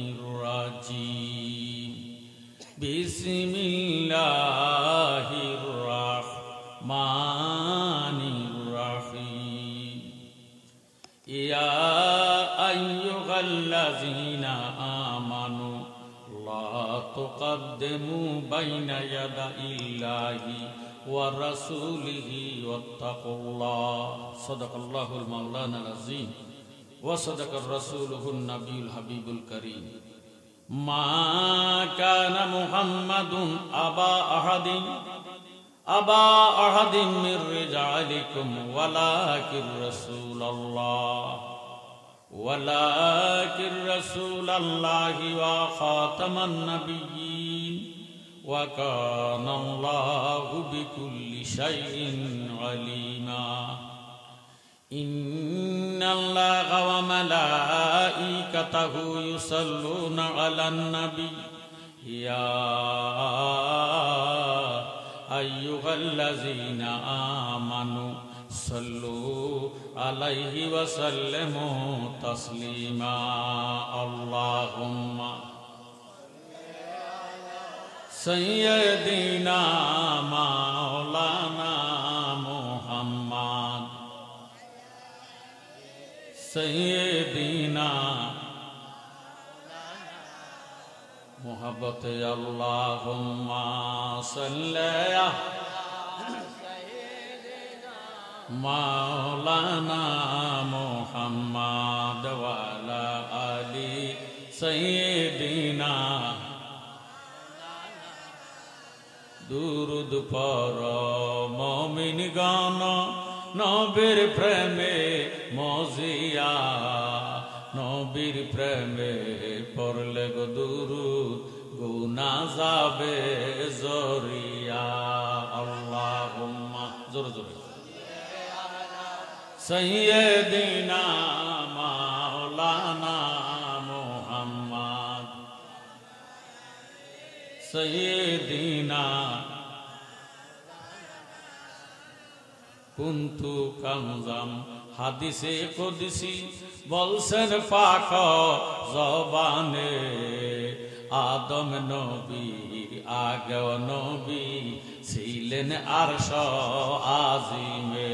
الرجيم بسم الله الرحمن الرحيم يا أيها الذين آمنوا لا تقدموا بين يدي الله ورسوله واتقوا الله صدق الله المولانا العظيم وصدق رسوله النبي الحبيب الكريم ما كان محمد أبا أحد من رجالكم ولكن رسول الله وخاتم النبيين وكان الله بكل شيء عليما إن الله وملائكته يصلون على النبي يا أيها الذين آمنوا صلوا عليه وسلموا تسليما اللهم سيدنا مولانا محمد سيدنا محبت اللهم صل مولانا محمد وعلى آل سيدنا দুরুদ পর মুমিন গান নবীর প্রেমে মজিয়া নবীর প্রেমে পড়লে গো দুরুদ গুনাহ যাবে জরিয়া আল্লাহুম্মা জোরে জোরে সাইয়্যিদিনা মাওলানা মুহাম্মদ সাইয়্যিদিনা কুনতু কামজাম হাদিসে কুদসি বলছেন পাক জবানে আদম নবী আগেও নবী ছিলেন আরশ আজিমে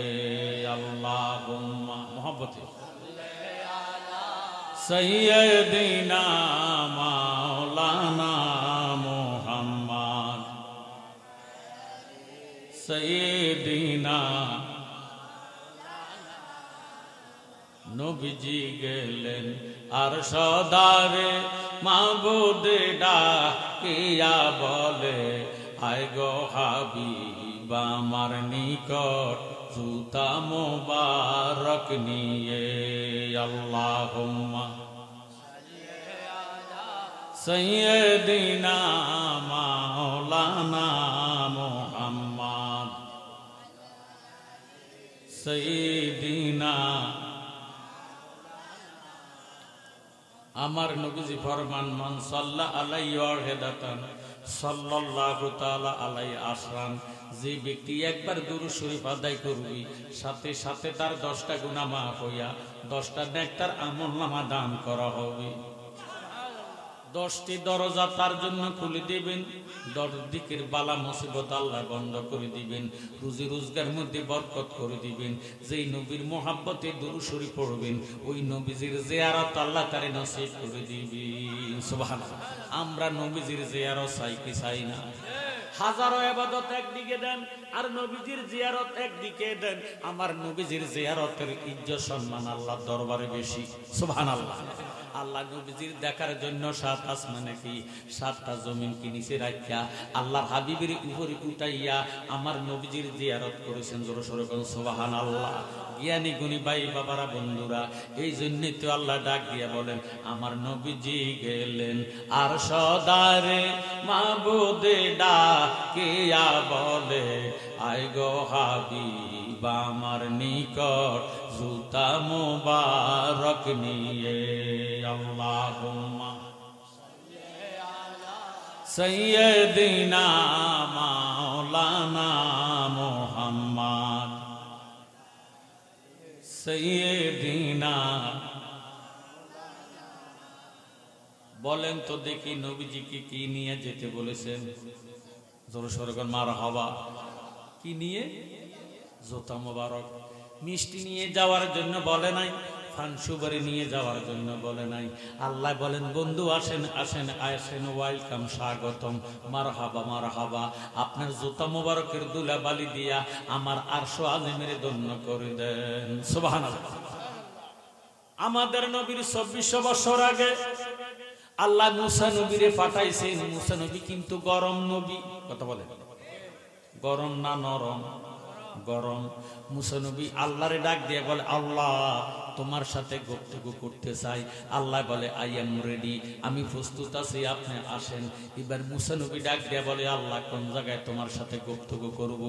আল্লাহুম্মা মুহাব্বতে সাইয়্যিদিনা মাওলানা মুহাম্মদ সাইয়্যিদিনা নবীজি গেলেন আরশ দ্বারে মাবুদে ডাকিয়া বলে আয় গো হাবিব আমার নিকট জুতা মোবারক নিয়ে আল্লাহুম্মা সাইয়্যিদিনা মাওলানা মুহাম্মদ সাইয়্যিদিনা আমার নবীজি ফরমান মান সাল্লা আলাইহি ওয়াহিদাতান সাল্লাল্লাহু তাআলা আলাইহি আসরান যে ব্যক্তি একবার দুরূদ শরীফ আদায় করবে সাথে সাথে তার 10টা গুনাহ মাফ হইয়া 10টা নেকটার আমলনামা দান করা হবে 10টি দরজা তার জন্য খুলে দিবেন 10 দিকের বালা মুসিবত আল্লাহ বন্ধ করে দিবেন রুজি রোজগার মধ্যে বরকত করে দিবেন যেই নবীর মোহাব্বতে দুরূদ শরীফ পড়বেন ওই নবীজির জিয়ারত আল্লাহ তারে নসিব করে দিবেন সুবহানাল্লাহ আমরা নবীজির জিয়ারত চাই কি চাই না হাজারো ইবাদত একদিকে দেন আর নবীজির জিয়ারত একদিকে দেন আমার নবীজির জিয়ারতের ইজ্জত সম্মান আল্লাহর দরবারে বেশি সুবহানাল্লাহ আল্লাহ নবীজির দেখার জন্য 7 আসমানে কি 7টা জমিন কি নিচে রাখিয়া আল্লাহর হাবিবের উপরে উঠাইয়া আমার নবীজির জিয়ারত করেছেন জোরে সোরে কোন সুবহানাল্লাহ জ্ঞানী গুণী ভাই বাবারা বন্ধুরা এই জন্যই তো আল্লাহ ডাক দিয়া বলেন আমার নবীজি গেলেন আরশ দ্বারে মাবুদে ডাকিয়া বলে আয় গো হাবিব আমার নিকট জুতা মোবারক নিয়ে আল্লাহুম্মা সাইয়্যিদিনা মাওলানা মুহাম্মদ সৈয়দিনা বলেন তো দেখি নবীজিকে কি নিয়ে যেতে বলেছেন? জোরে সোরে বলেন মারহাবা। কি নিয়ে? জুতা মোবারক। মিষ্টি নিয়ে যাওয়ার জন্য বলে নাই, ফানসুবারি নিয়ে যাওয়ার জন্য বলে নাই। আল্লাহ বলেন বন্ধু আসেন আসেন আসেন, ওয়েলকাম, স্বাগতম, মারহাবা মারহাবা। আপনার জুতা মোবারকের দুলাবালি দিয়া আমার আরশ আজিমের ধন্য করে দেন। সুবহানাল্লাহ। আমাদের নবীর 2400 বছর আগে আল্লাহ মুসা নবীরে পাঠাইছেন। মুসা নবী কিন্তু গরম নবী। কথা বলে, গরম না নরম? গরম। মুসা নবী আল্লাহরে ডাক দিয়ে বলে, আল্লাহ তোমার সাথে গুপ্তগু করতে চাই। আল্লাহ বলে আই এম রেডি, আমি প্রস্তুত আছি, আপনি আসেন। এবার মুসা নবী ডাক দিয়ে বলে, আল্লাহ কোন জায়গায় তোমার সাথে গুপ্তগু করব?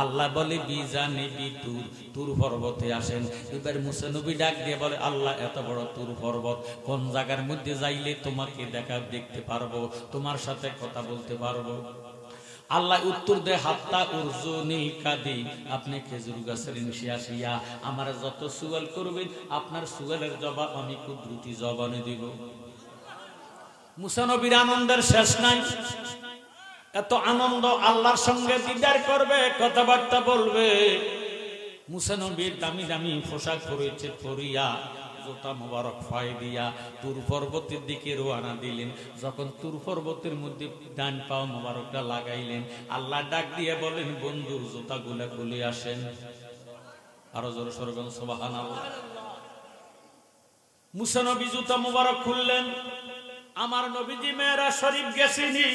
আল্লাহ বলে বিজানিবি তুর, তুর পর্বতে আসেন। এবার মুসা নবী ডাক দিয়ে বলে, আল্লাহ এত বড় তুর পর্বত, কোন জায়গার মধ্যে যাইলে তোমাকে দেখতে পারবো, তোমার সাথে কথা বলতে পারবো? আল্লাহ উত্তর দে, হাত্তা উরজুনিল কাদি, আপনি খেজুর গাছের নিচে আসিয়া আমার যত সুয়াল করবেন আপনার সুয়ালের জবাব আমি খুব দ্রুত জবানে দিব। মুসা নবীর আনন্দের শেষ নাই। এত আনন্দ, আল্লাহর সঙ্গে দিদার করবে, কথাবার্তা বলবে। মুসা নবীর দামি দামি পোশাক পরেছে, পরিয়া জুতা মোবারক পায়ে দিয়া তুর পর্বতের দিকে রওনা দিলেন। যখন তুর পর্বতের মধ্যে ডান পাও মোবারকটা লাগাইলেন, আল্লাহ ডাক দিয়ে বলেন, বন্ধু জুতাগুলা খুলে আসেন। আরো জোরে সোরে বলেন সুবহানাল্লাহ। মুসা নবী জুতা মোবারক খুললেন। আমার নবীজি মেরাজ শরীফ গেছেনি?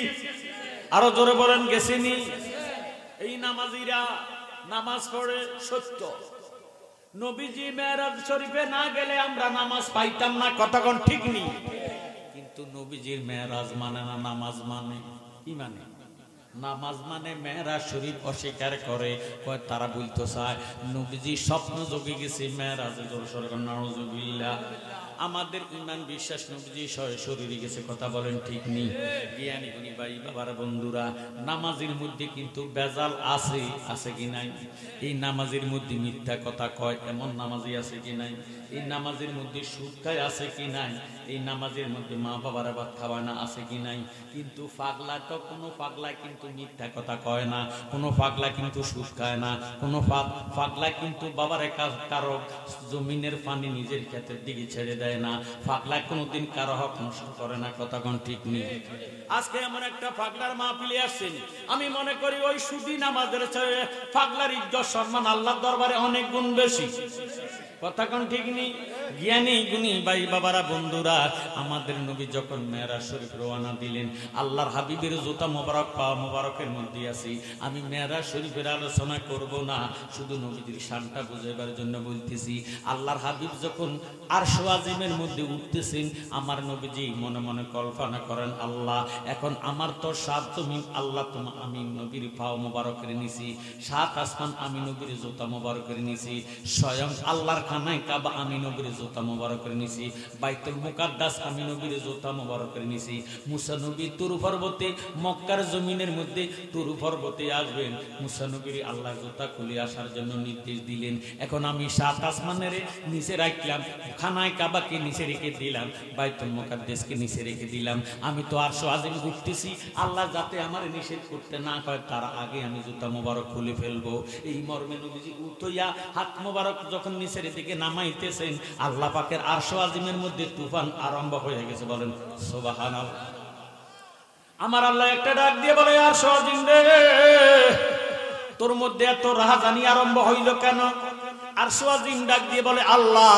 আরো জোরে বলেন গেছেনি? এই নামাজিরা নামাজ পড়ে সত্য, নবীজি মেরাজ শরীফে না গেলে আমরা নামাজ পাইতাম না। কতক্ষণ ঠিক নেই? কিন্তু নবীজির মেরাজ মানে না, নামাজ মানে। কি মানে? নামাজ মানে। মেরাজ শরীফ অস্বীকার করে, কয় তারা বলতে চায় নবীজি স্বপ্ন যোগে গেছে মেরাজে। জোরে সোরে বলেন নাউজুবিল্লাহ। আমাদের ইমান বিশ্বাস নবীজি শরীরে গেছে। কথা বলেন ঠিক নেই? জ্ঞানী গুণী ভাই বাবার বন্ধুরা, নামাজের মধ্যে কিন্তু বেজাল আছে, আছে কি নাই? এই নামাজের মধ্যে মিথ্যা কথা কয় এমন নামাজি আছে কি নাই? এই নামাজের মধ্যে সুদ খায় আছে কি নাই? এই নামাজের মধ্যে মা বাবার ভাত খাওয়ায় না, আছে কি নাই? কিন্তু পাগলা তো, কোনো পাগলা কিন্তু মিথ্যা কথা কয় না, কোনো পাগলা কিন্তু সুদ খায় না, কোনো পাগলা কিন্তু বাবার কারো জমিনের পানি নিজের ক্ষেতের দিকে ছেড়ে দেয় না, পাগলা কোনোদিন কারো হক নষ্ট করে না। কথা কোন ঠিক নেই? আজকে এমন একটা পাগলার মাহফিলে আসছেন, আমি মনে করি ওই সুদি নামাজের চেয়ে পাগলার ইজ্জত সম্মান আল্লাহর দরবারে অনেক গুণ বেশি। কথা কোন ঠিক নেই? জ্ঞানী গুণী ভাই বাবারা বন্ধুরা, আমাদের নবী যখন মেরাজ শরীফ রওনা দিলেন, আল্লাহর হাবিবের জুতা মোবারক পা মোবারকের মধ্যে আছি। আমি মেরাজ শরীফের আলোচনা করব না, শুধু নবীজির শানটা বুঝাইবার জন্য বলতেছি। আল্লাহর হাবিব যখন আরশ আজিমের মধ্যে উঠতেছেন, আমার নবীজি মনে মনে কল্পনা করেন, আল্লাহ এখন আমার তো 7 জমিন, আল্লাহ তোমার আমি নবীর পা মোবারকের নিছি, 7 আসমান আমি নবীর জুতা মোবারকের নিছি, স্বয়ং আল্লাহর খানায় কাবা আমি নবীর জুতা মোবারকের নিছি, বাইতুল মুকাদ্দাস আমি নবীর জুতা মোবারকের নিছি। মুসা নবী তুর পর্বতে, মক্কার জমিনের মধ্যে তুর পর্বতে আসবেন। মুসা নবীর আল্লাহ জুতা খুলে আসার জন্য নির্দেশ দিলেন। এখন আমি 7 আসমানের নিচে রাখলাম, খানায় কাবাকে নিচে রেখে দিলাম, বাইতুল মুকাদ্দাসকে নিচে রেখে দিলাম। আমি তো আরশ আজিম ঘুরতেছি, আল্লাহ যাতে আমার নিষেধ করতে না হয় তার আগে আমি জুতা মোবারক খুলে ফেলবো। এই মর্মে নবীজি উঠইয়া হাত মোবারক যখন নিচের দিকে নামাইতেছেন, আল্লাহ পাকের আরশ আজিমের মধ্যে তুফান আরম্ভ হয়ে গেছে। বলেন সুবহানাল্লাহ। আমার আল্লাহ একটা ডাক দিয়ে বলে, আরশ আজিম রে, তোর মধ্যে এত রাহাজানি আরম্ভ হইল কেন? আরশ আজিম ডাক দিয়ে বলে, আল্লাহ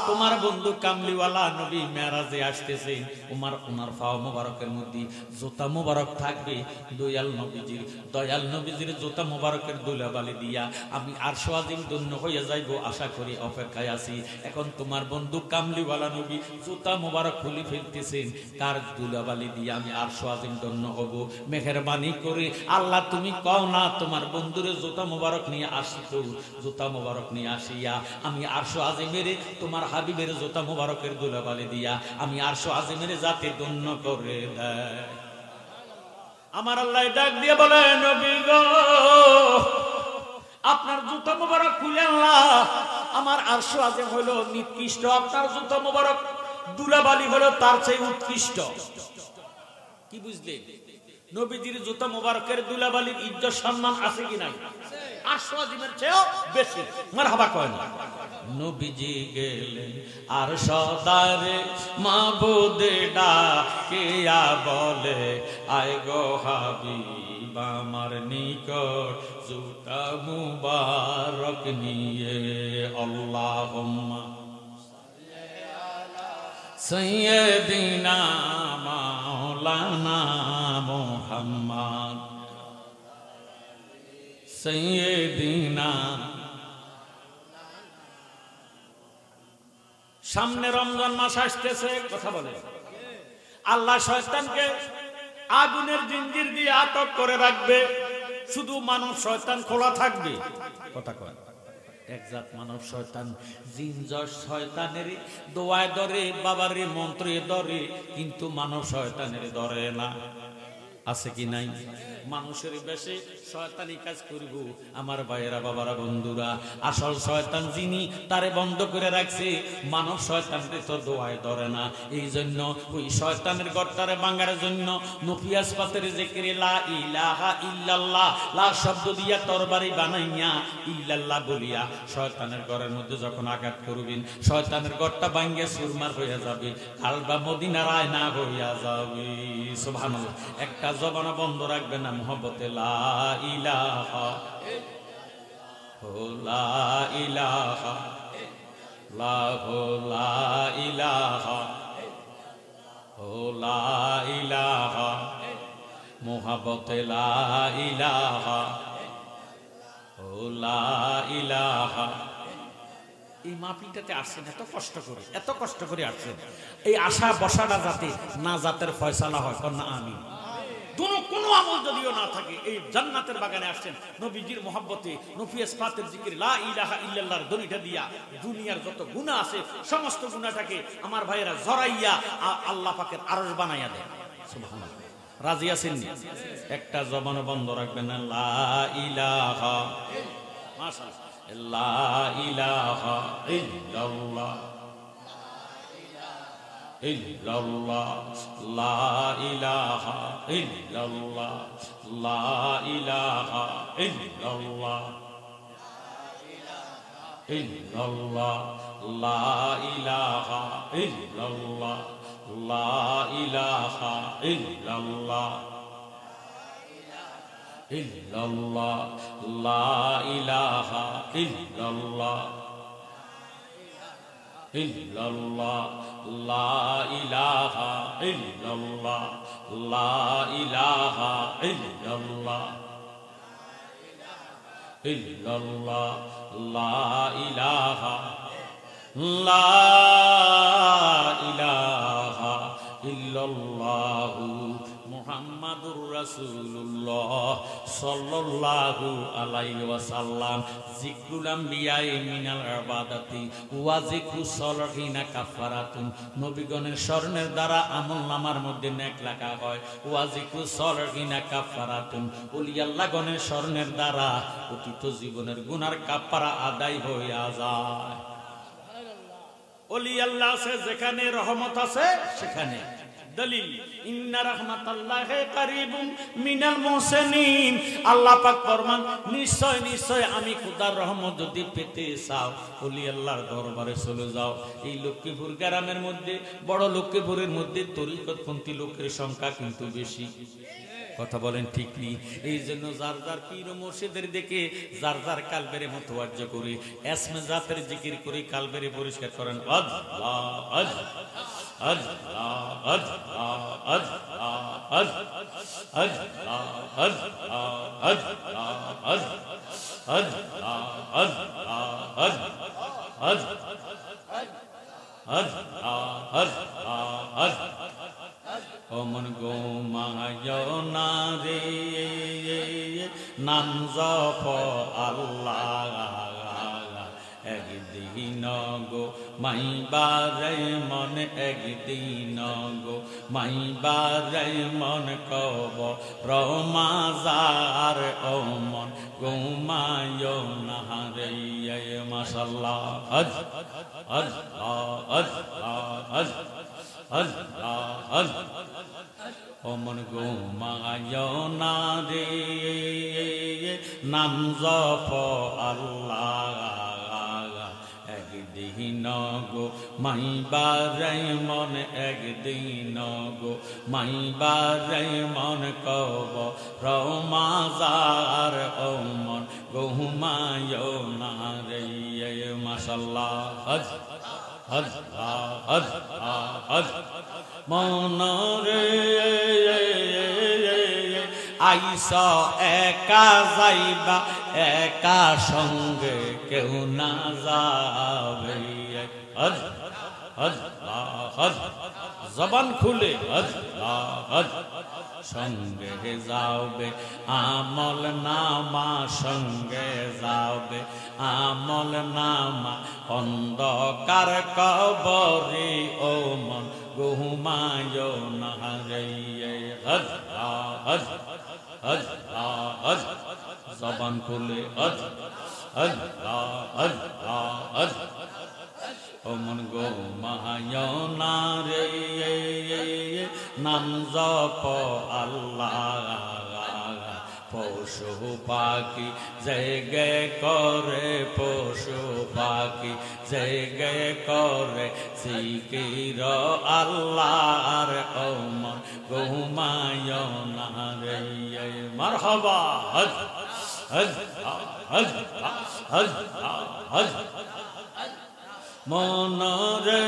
তোমার বন্ধু কামলিওয়ালা নবী মেরাজে আসতেছেন, ওনার পা মোবারকের মধ্যে জুতা মোবারক থাকবে। দয়াল নবীজির জুতা মোবারকের দুলাবালি দিয়া আমি আরশ আজিম ধন্য হয়ে যাইব, আশা করি অপেক্ষায় আছি। এখন তোমার বন্ধু কামলিওয়ালা নবী জুতা মোবারক খুলে ফেলতেছেন, কার দুলাবালি দিয়া আমি আরশ আজিম ধন্য হব? মেহেরবানি করে আল্লাহ তুমি কও না তোমার বন্ধুরে জুতা মোবারক নিয়ে আসিত, জুতা মোবারক নিয়ে আসিয়া আমি আরশ আজিমের তোমার হাবিবের জুতা মোবারকের দুলাবালি দিয়া আমি আরশ আজিমের জাতি ধন্য করে দেয়। আমার আল্লাহ ডাক দিয়ে বলে, নবী গো আপনার জুতা মোবারক খুলে আল্লাহ আমার আরশ আজিম হইল নিকৃষ্ট, আপনার জুতা মোবারক দুলাবালি হলো তার চেয়ে উৎকৃষ্ট। কি বুঝলে? নবীজির জুতা মোবারকের দুলাবালির ইজ্জত সম্মান আছে কি নাই? আরশ আজিমের চেয়েও বেশি। মারহাবা কয় না? নবীজি গেলেন আর সদারে মাবুদে ডাকিয়া বলে আয় গো হাবিব আমার নিকট জুতা মুবারক নিয়ে। আল্লাহুম্মা সাইয়্যিদিনা মাওলানা মুহাম্মদ সাইয়্যিদিনা। সামনে রমজান মাস আসতেছে, কথা বলে। আল্লাহ শয়তানকে আগুনের জিঞ্জির দিয়ে আটক করে রাখবে, শুধু মানব শয়তান খোলা থাকবে। কথা কয় একজাত মানব শয়তান, জিন শয়তানের দোয়ায় ধরে, বাবার মন্ত্রে ধরে, কিন্তু মানব শয়তানের ধরে না। আছে কি নাই? মানুষের বেশে শয়তানি কাজ করব। আমার ভাইয়েরা, বাবারা, বন্ধুরা, আসল শয়তান যিনি, তারে বন্ধ করে রাখছে। মানব শয়তানকে তো দোয়ায় ধরে না। এই জন্য ওই শয়তানের গর্তারে ভাঙার জন্য নফিয়াস পাতের জিকিরে লা ইলাহা ইল্লাল্লাহ, লা শব্দ দিয়া তরবারি বানাইয়া ইল্লাল্লাহ বলিয়া শয়তানের ঘরের মধ্যে যখন আঘাত করবেন, শয়তানের গর্তা ভাঙ্গিয়া সুরমার হইয়া যাবে, কালবা মদিনার আয়না হইয়া যাবে। সুবহানাল্লাহ। একটা জবান বন্ধ রাখবে না মুহাব্বতে লা ইলাহা লা ইলাহা লা ইলাহা লা ইলাহা মুহাব্বতে লা ইলাহা লা ইলাহা। এই মাহফিলটাতে আসছেন এত কষ্ট করে আসছেন। এই আশা বসাটা যাতে না জাতের ফয়সালা হয়, না আমি কোনো আমল যদিও না থাকে, এই জান্নাতের বাগানে আসছেন নবীজির মহব্বতে, নফিয়াস পাতের জিকির লা ইলাহা ইল্লাল্লাহর দড়িটা দিয়া দুনিয়ার যত গুনাহ আছে সমস্ত গুনাহটাকে আমার ভাইয়েরা জড়াইয়া আল্লাহ পাকের আরশ বানাইয়া দেয়। সুবহানাল্লাহ। রাজি আছেন? একটা জবান বন্ধ রাখবেন না। লা ইলাহা মাশাআল্লাহ লা ইলাহা ইল্লাল্লাহ ইল্লাল্লাহ লা ইলাহা ইল্লাল্লাহ লা ইলাহা ইল্লাল্লাহ ইল্লাল্লাহ লা ইলাহা ইল্লাল্লাহ লা ইলাহা ইল্লাল্লাহ ইল্লাল্লাহ লা ইলাহা ইল্লাল্লাহ ইল্লাল্লাহ লা ইলাহা ইল্লাল্লাহ লা ইলাহা ইল্লাল্লাহ ইল্লাল্লাহ লা ইলাহা লা ইলাহা ইল্লাল্লাহু মুহাম্মাদুর রাসূলুল্লাহ সাল্লাল্লাহু আলাইহি ওয়াসাল্লাম। যিকরুল আমবিয়া মিনাল ইবাদাতি ওয়া যিকরুস সালিহিনা কাফারাতুন। নবীগণের স্মরণের দ্বারা আমলনামার মধ্যে নেক লেখা হয়। ওয়া যিকরুস সালিহিনা কাফারাতুন। ওলি আল্লাহগণের স্মরণের দ্বারা অতীত জীবনের গুনার কাফারা আদায় হইয়া যায়। ওলি আল্লাহ আছে যেখানে, রহমত আছে সেখানে। দলিল ইন্না রাহমাতাল্লাহি কারীবুম মিনাল মুহসিনিন। আল্লাহ পাক ফরমান, নিশ্চয় নিশ্চয় আমি খোদার রহমত যদি পেতে চাও ওলি আল্লাহর দরবারে চলে যাও। এই লক্ষ্মীপুর গ্রামের মধ্যে, বড় লক্ষ্মীপুরের মধ্যে তরিকতপন্থী লোকের সংখ্যা কিন্তু বেশি। কথা বলেন ঠিক নেই? এই জন্য যার যার পীর ও মুর্শিদের দেখে যার যার কালবেরে মতওয়াজ্জ করে এসমে জাতের জিকির করে কালবেরে পরিষ্কার করেন। আল্লাহ আল্লাহ আল্লাহ আল্লাহ আল্লাহ অমন গো মায়না রে নাম জপ আল্লাহ, একদিন একদিন গো মাইবারে মন একদিন গো মাইবারে মন কব রমাজার ও মন ঘুমায় না রে মাশাআল্লাহ হজ হজ হজ হজ হজ হজ ও মন ঘুমায় না রে নাম জপ আল্লাহ একদিন গো মাইবারে মন একদিন গো মাইবারে মন কব রমাজার ও মন ঘুমায় না রে মাশাআল্লাহ হজ হজ হজ হজ মন রে আইসা একা যাইবা একা সঙ্গে কেউ না যাবে হজ হজ হজ জবান খুলে হজ হজ সঙ্গে যাবে আমল নামা সঙ্গে যাবে আমল নামা অন্ধকার কবরে ও মন ঘুমায় না রে হজ হজ হজ হজ জবান খুলে হজ হজ হজ হজ ও মন ঘুমায় না রে নাম জপ আল্লাহ পশু পাখি জেগে করে পশু পাখি জেগে করে জিকির আল্লাহর ও মন ঘুমায় না রে মারহাবা হজ হজ হজ হজ হজ মন রে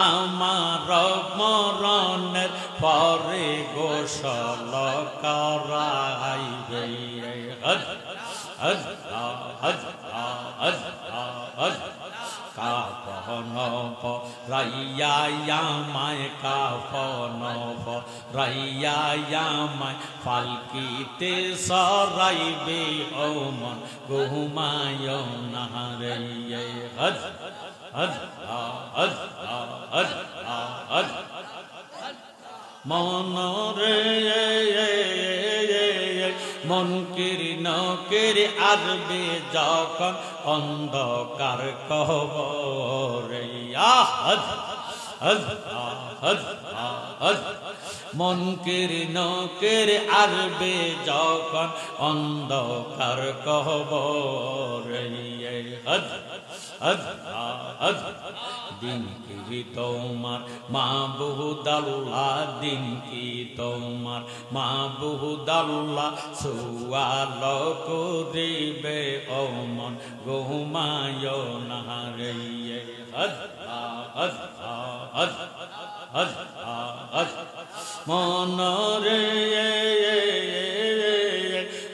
আমার মরণের পরে গোসল করাইবে হজ হজ হজ হজ হজ কাফন রাইয়া মায় কাফন রাইয়া মায় ফালকিতে সরাইবে ও মন ঘুমায় না রে হজ হজ হজ হজ হজ মন রে মনকির নকির আসবে যখন অন্ধকার কবরে হজ হজ হজ হজ মনকির নকির আসবে যখন অন্ধকার কবরে হজ হজ হজ দিন কি তোমার মাবুদ আল্লাহ দিন কি তোমার মাবুদ আল্লাহ সুয়াল করিবে ও মন ঘুমায় না রে হজ হজ হজ হজ হজ মন রে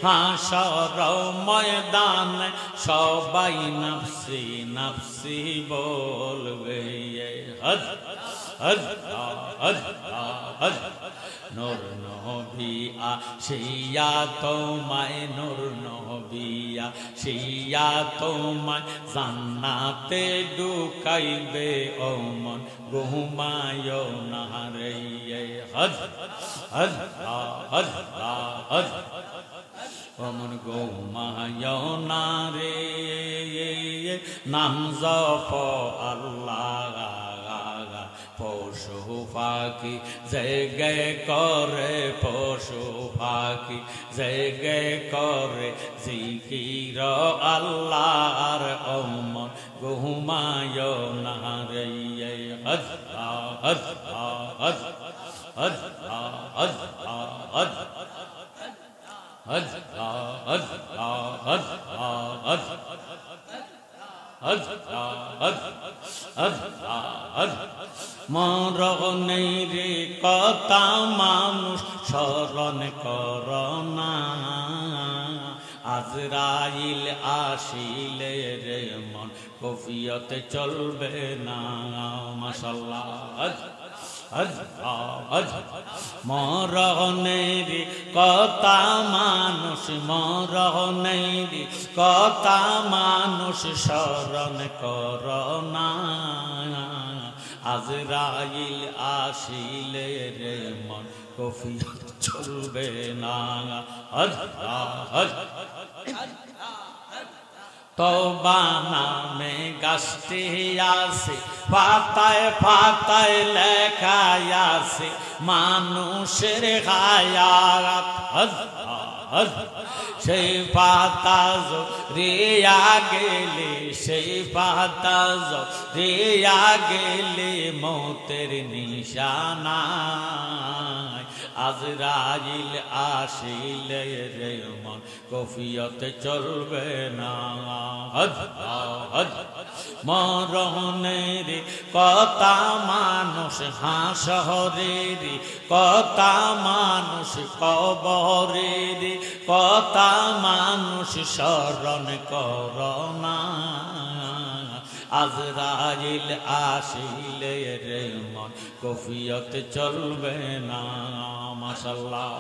হাসর ময়দানে সবাই নফসি নফসি বলবে হজ হজ হজ হজ নূর নবী আসিয়া তোমায় নূর নবী আসিয়া তোমায় জান্নাতে ঢুকাইবে ও মন ঘুমায় না রে হজ হজ হজ হজ মন ঘুমায় না রে নাম জপ আল্লাহ পশু পাখি জেগে করে পশু পাখি জেগে করে জিকির আল্লাহর ও মন ঘুমায় না রে হজ হজ হজ হজ হজ হজ হজ হজ হজ হজ হজ হজ হজ হজ মরণের কথা মানুষ স্মরণ করনা আজরাইল আসিলে রে মন কফিয়তে চলবে না মাশাআল্লাহ হজ মরণের কথা মানুষ মরণের কথা মানুষ স্মরণ করোনা আজরাইল আসিলে রে মন কফিয়ত চলবে না তওবা নামে গাছটি আছে পাতায় পাতায় লেখা আছে মানুষের হায়াত সেই পাতা রিয়া গেলে সেই পাতা রিয়া গেলে মৌতের নিশানা আজরাইল আসিলে রে মন কফিয়ত চলবে না মরণের কথা মানুষ হাসরের কথা মানুষ কবরের কথা মানুষ স্মরণ করোনা আজরাইল আসিলে রে মন কফিয়ত চলবে না মাশাআল্লাহ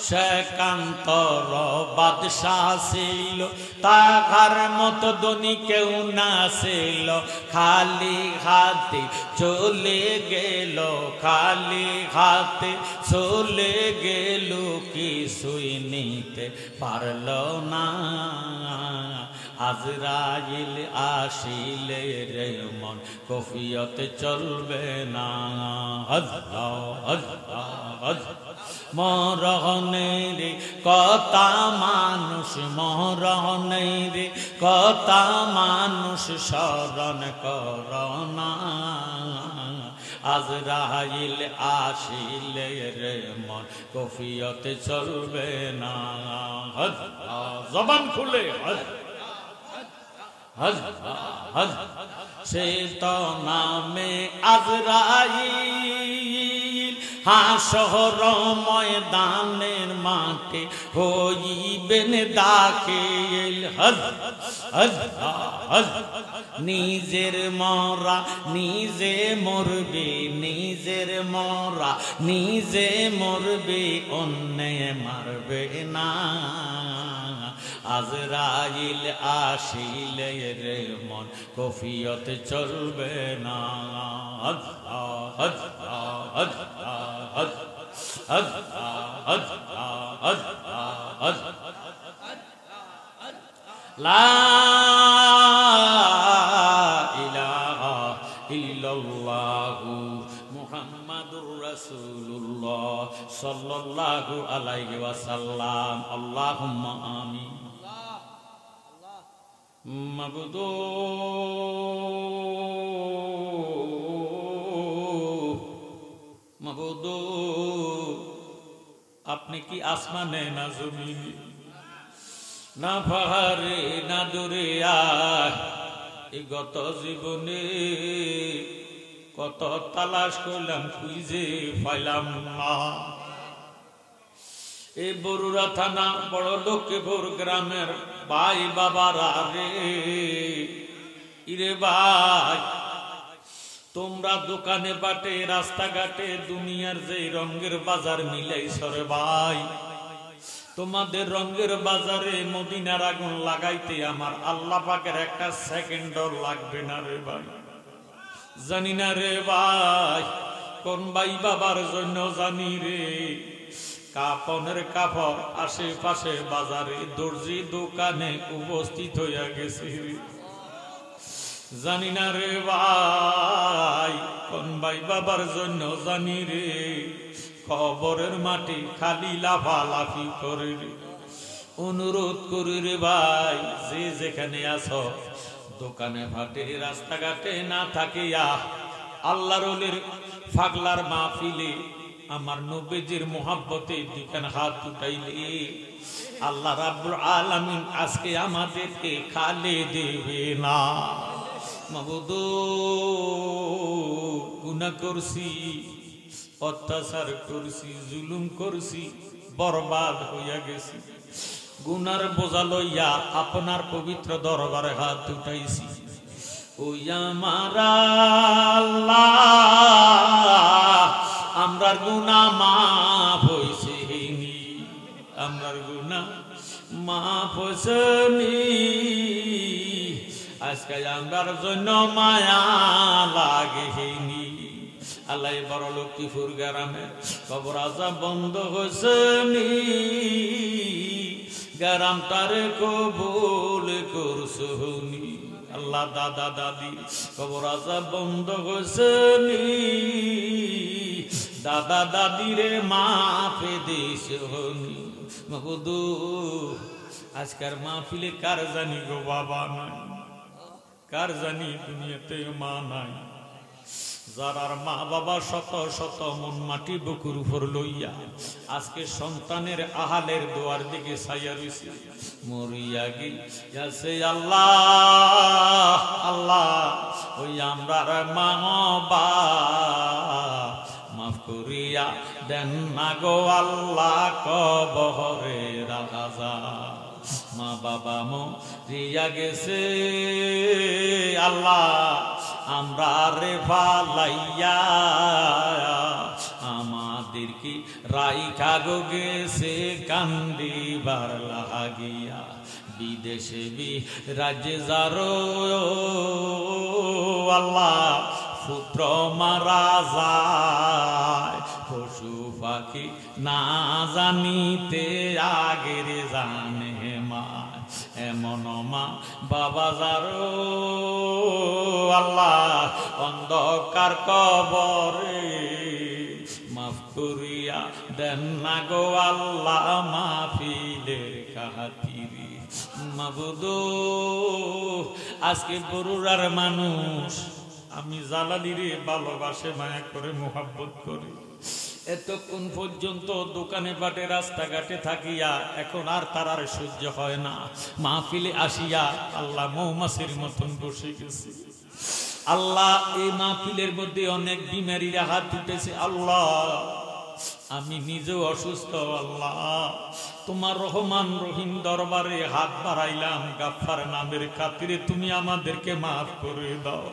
সেকান্তর বাদশাহ ছিল তাহার মতো ধনী কেউ না ছিল খালি হাতে চলে গেল খালি হাতে চলে গেল কিছুই নিতে পারল না আজরাইল আসিলে রে মন কফিয়ত চলবে না মরণের কথা মানুষ মরণের কথা মানুষ স্মরণ করোনা আজরাইল আসিলে রে মন কফিয়ত চলবে না জবান খুলে সে তো নামে আজরাইল হাসর ময়দানের মাঠে হইবেন দাখিল নিজের মরা নিজে মরবে নিজের মরা নিজে মরবে অন্যায় মারবে না আজরাইল আসিলে রে মন কফিয়ত চলবে না লা ইলাহা ইল্লাল্লাহু মুহাম্মাদুর রাসূলুল্লাহ সাল্লাল্লাহু আলাইহি ওয়াসাল্লাম আল্লাহুম্মা আমিন মাবুদু মাবুদু আপনি কি আসমানে না জমিনে না পাহাড়ে না দরিয়া এই গত জীবনে কত তালাশ করলাম খুঁজে পাইলাম না এই বরুড়া থানা বড় লক্ষ্মীপুর গ্রামের ভাই বাবারা রে ইরে ভাই তোমরা দোকানে বাটে রাস্তাঘাটে দুনিয়ার যে রঙের বাজার মিলাইছ রে ভাই তোমাদের রঙের বাজারে মদিনার আগুন লাগাইতে আমার আল্লাহ পাকের একটা সেকেন্ডও লাগবে না রে ভাই জানি না রে ভাই কোন ভাই বাবার জন্য জানি রে কাপনের কাপড় আশেপাশে বাজারে দর্জি দোকানে উপস্থিত হইয়া গেছে জানি না রে ভাই কোন ভাই বাবার জন্য জানি রে খবরের মাটি খালি লাফালাফি করে রে অনুরোধ করি রে ভাই যে যেখানে আছো দোকানে ফাটে রাস্তাঘাটে না থাকিয়া আল্লাহর ওলির ফাগলার মাহফিলে আমার নবীজির মোহাব্বতে দুখান হাত উঠাইলে আল্লাহ রাব্বুল আলামিন আজকে আমাদেরকে খালি দেবে না মাবুদু গুনাহ করছি অত্যাচার করছি জুলুম করছি বরবাদ হইয়া গেছি গুনার বোঝা লইয়া আপনার পবিত্র দরবারে হাত উঠাইছি ওই আমার আল্লাহ আমরার গুনাহ মাফ হইছে নি, আমরার গুনাহ মাফ হইছে নি, আজকে আমরার জন্য মায়া লাগেনি। আল্লাহ বড় লক্ষ্মীপুর গ্রামে কবর আজাব বন্ধ হইছে নি, গ্রামটারে কবুল করছনি। আল্লাহ দাদা দাদি কবর আজাব বন্ধ হইছে নি, দাদা দাদিরে মাফে দিছনি। মাহবুদু আজকের মাহফিলে কার জানি গো বাবা নাই, কার জানি দুনিয়াতে মা নাই, যারার মা বাবা শত শত মন মাটি বুকুর উপর লইয়া আজকে সন্তানের আহালের দোয়ার দিকে ছাইয়া রইছে, মরিয়া গিয়াছে। আল্লাহ আল্লাহ ওই আমরার মা বাবা মাফ করিয়া দেন না গো আল্লাহ, কবরে রাখা যায়। মা বাবা মরিয়া গেছে আল্লাহ, আমরা রে ফালাইয়া আমাদের কি রাইখা গো গেছে কান্দিবার লাগিয়া, বিদেশে বিরাজে যারো আল্লাহ পুত্র মারা যায়, পশু পাখি না জানিতে আগের জানে মা, এমন মা বাবা যারো আল্লাহ অন্ধকার কবরে মাফ করিয়া দেন না গো আল্লাহ, মাহফিলের খাতিরে। মাবুদু আজকে বরুড়ার মানুষ আমি জালালিরে ভালোবাসে, মায়া করে মোহাব্বত করি, এতক্ষণ পর্যন্ত দোকানে বাটে রাস্তাঘাটে থাকিয়া এখন আর তার আর সহ্য হয় না, মাহফিলে আসিয়া আল্লাহ মৌমাছির মতন বসে গেছে। আল্লাহ এই মাহফিলের মধ্যে অনেক বিমারিরা হাত উঠেছে, আল্লাহ আমি নিজেও অসুস্থ, আল্লাহ তোমার রহমান রহিম দরবারে হাত বাড়াইলাম, গাফফার নামের খাতিরে তুমি আমাদেরকে মাফ করে দাও।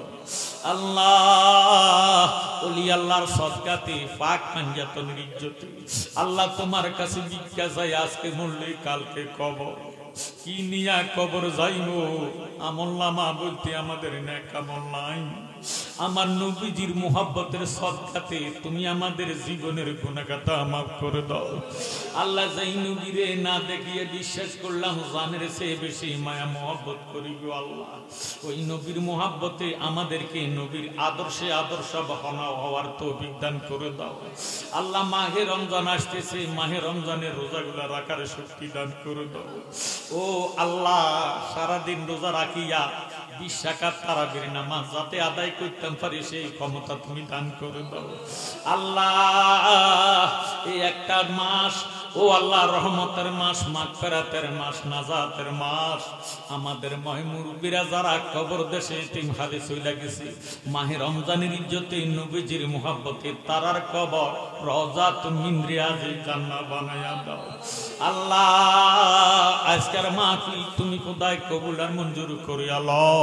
আল্লাহ ওলি আল্লাহর সদকাতে পাক পাঞ্জাতনের ইজ্জতে আল্লাহ তোমার কাছে ভিক্ষা চাই, আজকে মরলে কালকে কবর, কি নিয়া কবর যাইবো, আমল নামা বলতে আমাদের নেক আমল নাই। আমার নবীজির মুহাব্বতের সদকাতে তুমি আমাদের জীবনের গুনাহগাতা মাফ করে দাও। আল্লাহ যাই নবীরে না দেখিয়ে বিশ্বাস করলাম, জানের চেয়ে বেশি মায়া মুহাব্বত করি গো আল্লাহ, ওই নবীর মুহাব্বতে আমাদেরকে নবীর আদর্শে আদর্শ হওয়ার তৌফিক দান করে দাও। আল্লাহ মাহে রমজান আসতেছে, মাহে রমজানের রোজাগুলা রাখার শক্তি দান করে দাও। ও আল্লাহ সারাদিন রোজা রাখিয়া 20 রাকাত তারাবির নামাজ যাতে আদায় করতাম পারি সেই ক্ষমতা তুমি দান করে দাও। আল্লাহ এই একটা মাস ও আল্লাহ রহমতের মাস, মাগফিরাতের মাস, নাজাতের মাস, আমাদের মুরব্বিরা যারা কবর দেশে তিন হালে চলে গেছে, মাহে রমজানের ইজ্জতে নবীজির মুহাব্বতে তারার কবর রওজাতুম মিন রিয়াজিল জান্নাহ বানায়া দাও। আল্লাহ আজকের মাহফিল তুমি খোদায় কবুল আর মঞ্জুর করিয়া লও।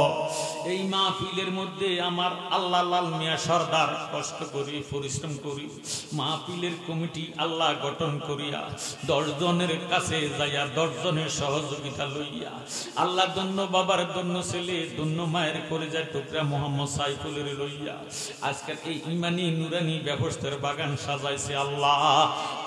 এই মাহফিলের মধ্যে আমার আল্লাহ লাল মিয়া সরদার কষ্ট করি পরিশ্রম করি মাহফিলের কমিটি আল্লাহ গঠন করিয়া 10 জনের কাছে যাইয়া 10 জনের সহযোগিতা লইয়া আল্লাহ দন্য বাবার দন্য ছেলে দন্য মায়ের করে যায় টুকরা মোহাম্মদ সাইফুলের লইয়া আজকের এই ইমানি নুরানি ব্যবস্থার বাগান সাজাইছে। আল্লাহ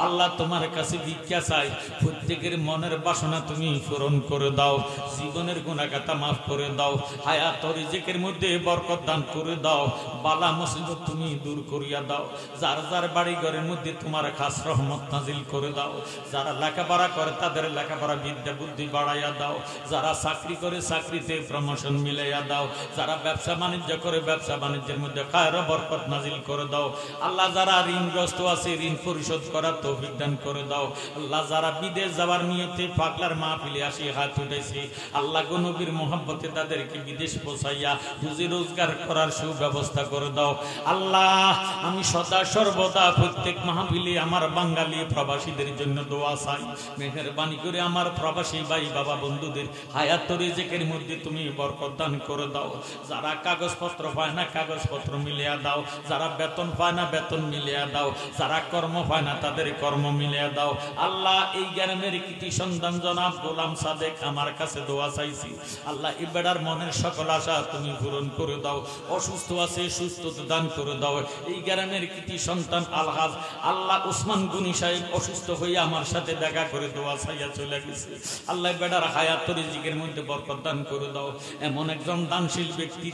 আল্লাহ তোমার কাছে ভিক্ষা চাই, প্রত্যেকের মনের বাসনা তুমি পূরণ করে দাও, জীবনের গুনাহগাতা মাফ করে দাও, হায়াত ও রিজিকের মধ্যে বরকত দান করে দাও, বালা মুসিবত তুমি দূর করিয়া দাও, যার যার বাড়ি ঘরের মধ্যে তোমার খাস রহমত নাজিল করে দাও, যারা লেখাপড়া করে তাদের লেখাপড়া বিদ্যা বুদ্ধি বাড়াইয়া দাও, যারা চাকরি করে চাকরিতে প্রমোশন মিলাইয়া দাও, যারা ব্যবসা বাণিজ্য করে ব্যবসা বাণিজ্যের মধ্যে খায়ের বরকত নাজিল করে দাও। আল্লাহ যারা ঋণগ্রস্ত আছে ঋণ পরিশোধ করার তৌফিক দান করে দাও আল্লাহ। যারা বিদেশ যাওয়ার নিয়তে পাগলার মাহফিলে আসি হাত উঠেছে আল্লাহ গো নবীর মোহাব্বতে তাদেরকে বিদেশ পৌঁছাইয়া রুজি রোজগার করার সুব্যবস্থা করে দাও আল্লাহ। আমি সদা সর্বদা প্রত্যেক মাহফিলে আমার বাঙালি প্রবাসীদের জন্য দোয়া চাই, মেহেরবানি করে আমার প্রবাসী ভাই বাবা বন্ধুদের হায়াত রিজিকের মধ্যে তুমি বরকত দান করে দাও। যারা কাগজপত্র পায় না কাগজপত্র মিলিয়ে দাও, যারা বেতন পায় না বেতন মিলিয়ে দাও, যারা কর্ম পায় না তাদের কর্ম মিলিয়ে দাও আল্লাহ। এই গ্রামের কৃতি সন্তান জনাব গোলাম সাদেক আমার কাছে দোয়া চাইছি আল্লাহ, এই বেড়ার মনের সকল আশা তুমি পূরণ করে দাও। অসুস্থ আছে সুস্থতা দান করে দাও। এই গ্রামের কৃতি সন্তান আলহাজ আল্লাহ উসমান গুনি সাহেব অসুস্থ হয়ে আমার সাথে দেখা করে দোয়া চাইয়া চলে গেছে আল্লাহ, বেড়ার হায়াত রিজিকের মধ্যে বরকত দান করে দাও। এমন একজন দানশীল ব্যক্তি